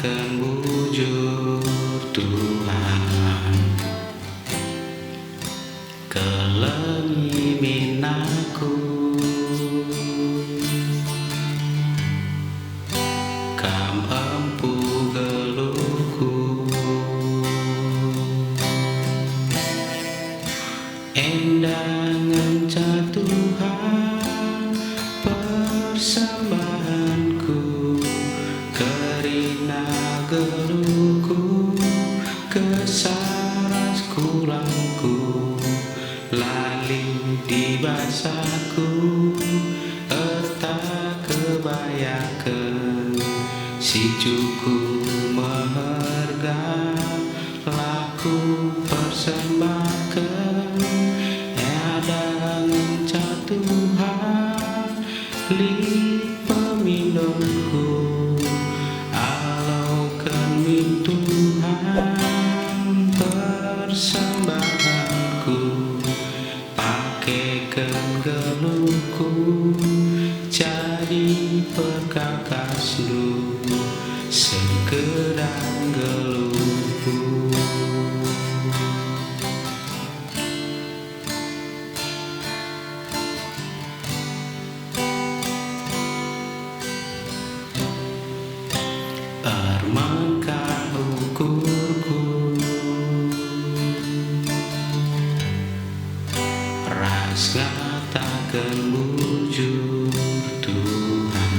takkan bujur Tuhan. Kelengi minaku kam empu geluhku, endangan Tuhan persembahanku, kerina geluhku kesaras kulangku, lali di basaku erta kebayakan, si cuku meharga laku persembahkan, adang Tuhan li pemindonku, alaukan min Tuhan persembahanku, pakaikan geluhku jadi perkakas lu sekedang geluhku. Armangkah ukurku ras ngatakan bujur Tuhan,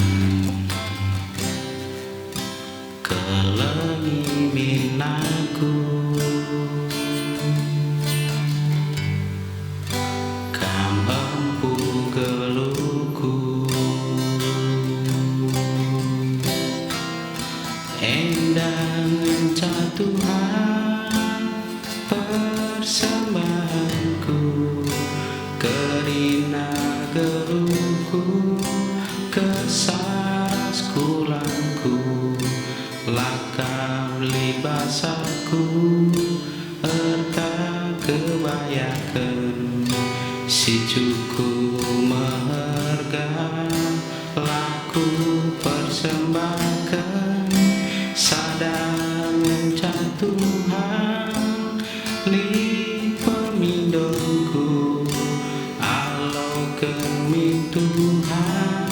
kelengi minaku kam empu geluhku, endangan Tuhan persembahanku, kerina geluhku kesaras kulangku, lakam libasaku erta kebayakan, si cuku meharga laku persembahkan, sadang Tuhan li pemindonku, alaukan min Tuhan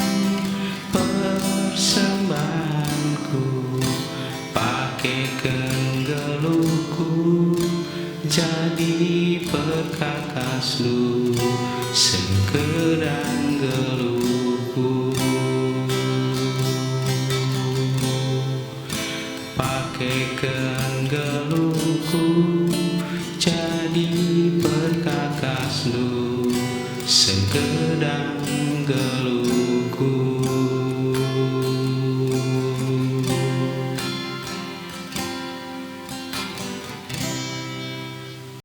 persembahanku, pakaikan geluhku jadi perkakas lu sekedang geluhku, pakaikan geluhku jadi perkakas lu sekedang geluhku.